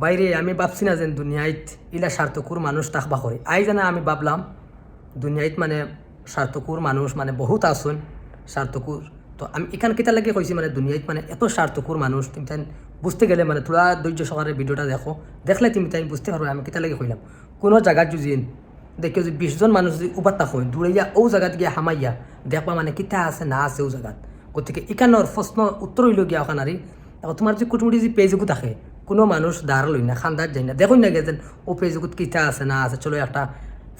বাইরে আমি ভাবছি না যে দুনিয়াত ইলা স্বার্থকুর মানুষ থাকবা করে আই জানা আমি ভাবলাম দুনিয়াত মানে স্বার্থকুর মানুষ মানে বহুত আসুন স্বার্থকুর। তো আমি এখান কেটা লাগে কইছি মানে দুনিয়াত মানে এত স্বার্থকুর মানুষ তুমি তাই বুঝতে গেলে মানে তোরা ধৈর্য সহকারে ভিডিওটা দেখো, দেখলে তুমি তাই বুঝতে পারবে আমি কেটা লাগে কইলাম। কোনো জায়গা যদি দেখো যে 20 জন মানুষ যদি উপার থাকো দূরাইয়া ও জায়গাত গিয়া হামাইয়া দেখবা মানে কিতা আছে না আছে ও জায়গাত। গতিকে এখানোর প্রশ্ন উত্তর হইল গিয়া ওখানারি তোমার যে কুটুমুটি যে পেজগুলো থাকে কোনো মানুষ দাঁড় লই না খান্দার যাই না দেখুন না গেছেন ও পেজগুত কিতা আছে না আছে চলো একটা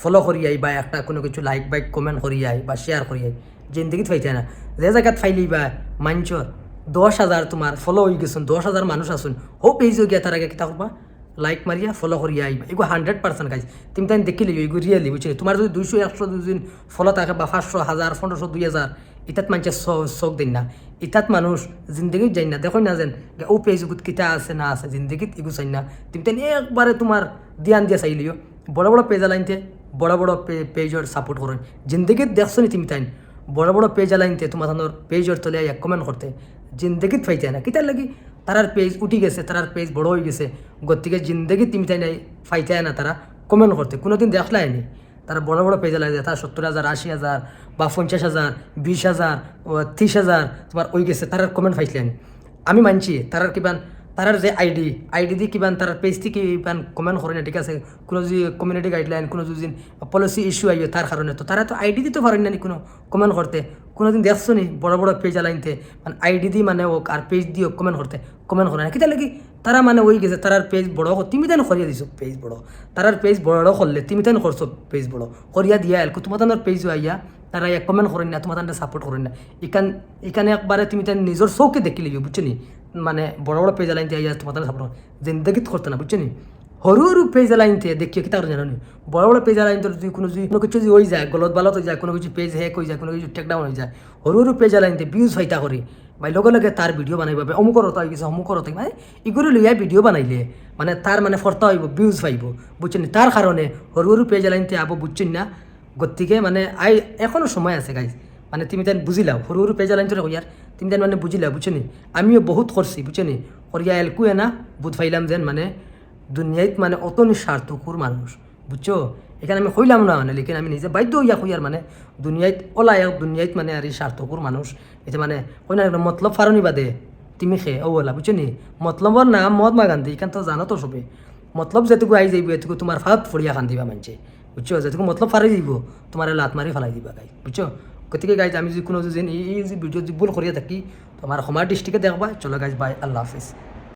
ফলো করি আই বা একটা কোনো কিছু লাইক বাইক কমেন্ট করি আই বা শেয়ার করি আই জিন্দগিত ফাইতে না যে জায়গাত ফাইলি বা মাঞ্চর 10,000 তোমার ফলো হয়ে গেছেন 10,000 মানুষ আসুন ও পেজও গিয়া তার আগে কিতা করবা লাইক মারিয়া ফলো করিয়া আইবা এগুলো 100% গাইজ তুমি তাই দেখিলি এগুলো রিয়েলি বুঝছি তোমার যদি 200-100 দুদিন ফলো থাকে বা 500 1000 1500 2000 ইতাত মানুষের চোখ দিন না ইতাত মানুষ জিন্দগিত যাই না দেখো না যেন ও পেজগুত কিতা আছে না আছে জিন্দগিত এগুলো চাই না তুমি তাই একবারে তোমার ধ্যান দিয়া চাইলিও বড় বড় পেজ আলাইনতে বড় বড় পেজর সাপোর্ট করেন জিন্দগিত দেখছো নি তুমি তাই বড় বড় পেজ আলাইনতে তোমার পেজর তলে এক কমেন্ট করতে জিন্দগিত ফাইতে না কিতার লাগি তারার পেজ উঠি গেছে তারার পেজ বড় হয়ে গেছে গতিকে জিন্দগি তুমি তাই নাই ফাইতে না তারা কমেন্ট করতে কোনোদিন দেখলাই নি তারা বড় বড় পেজ লাগে তারা 70,000 80,000 বা 50,000 20,000 30,000 তোমার ওই গেছে তারার কমেন্ট ফাইছিলেন আমি মানছি তারার কিবান তারার যে আইডি দিয়ে কিবান তার পেজ থেকে কিবান কমেন্ট করে না ঠিক আছে কোনো যদি কমিউনিটি গাইডলাইন কোনো যদি পলিসি ইস্যু আইবে তার কারণে তো তারা তো আইডি দিতে পারেন না কোনো কমেন্ট করতে কোনোদিন দেখছো নি বড় বড় পেজ আলাইনতে মানে আইডি দিয়ে মানে ও আর পেজ দিয়ে কমেন্ট করতে কমেন্ট করে না কিতা লাগি তারা মানে ওই গেছে তারার পেজ বড় তুমি তাই করিয়া দিছো পেজ বড় তারার পেজ বড় করলে তুমি তাই করছো পেজ বড় করিয়া দিয়া এলকো তোমার তার পেজ আইয়া তারা এক কমেন্ট করেন না তোমার তাদের সাপোর্ট করেন না এখানে একবারে তুমি তাই নিজের চৌকে দেখি লিখো বুঝছো নি মানে বড় বড় পেজ আলাইনতে আইয়া তোমার তাদের সাপোর্ট জিন্দগিত করতে না বুঝছো নি সৰু সৰু পেজ আলাইনতে দেখিও কিতা জানো নি বড় বড় পেজ আলাইনতে যদি কোনো কিছু যদি হয়ে যায় গলত বালত হয়ে যায় কোনো কিছু পেজ হ্যাক হয়ে যায় কোনো কিছু টেকডাউন হয়ে যায় সৰু সৰু পেজ আলাইনতে ভিউজ ফাইটা করে বা লগে লগে তার ভিডিও বানাইব অমুকৰ হতা হয়ে গেছে অমুকৰ হতা মানে এগুলো লইয়া ভিডিও বানাইলে মানে তার মানে ফর্তা হইব ভিউজ পাইব বুঝছেন তার কারণে সৰু সৰু পেজ আলাইনতে আবো বুঝছেন না গতিকে মানে এখনো সময় আছে গাইজ মানে তুমি তাই বুঝিলাও সৰু সৰু পেজ আলাইনতে কইয়ার তুমি তাই মানে বুঝিলাও বুঝছো নি আমিও বহুত করছি বুঝছো নি করিয়া এলকুয়ে না বুঝ পাইলাম যেন মানে দুনিয়াত মানে অত স্বার্থকুর মানুষ বুঝছো এখানে আমি কইলাম না মানে লেকিন আমি নিজে বাধ্য হইয়া কইয়ার মানে দুনিয়াত ওলাই দুনিয়াত মানে আর এই স্বার্থকুর মানুষ এটা মানে কই না মতলব ফারনি বাদে তুমি ও বলা বুঝছো নি মতলবর নাম মহাত্মা গান্ধী এখান তো জানো তো সবে মতলব যেটুকু আই যাইব এটুকু তোমার ফাঁত ফড়িয়া খান দিবা মানছে বুঝছো যেটুকু মতলব ফারি যাইব তোমার লাত মারি ফেলাই দিবা গাই বুঝছো গতিকে গাইজ আমি যদি কোনো যদি এই যে ভিডিও যদি ভুল করিয়া থাকি তোমার সমার দৃষ্টিকে দেখবা চলো গাইজ বাই আল্লাহ হাফিজ।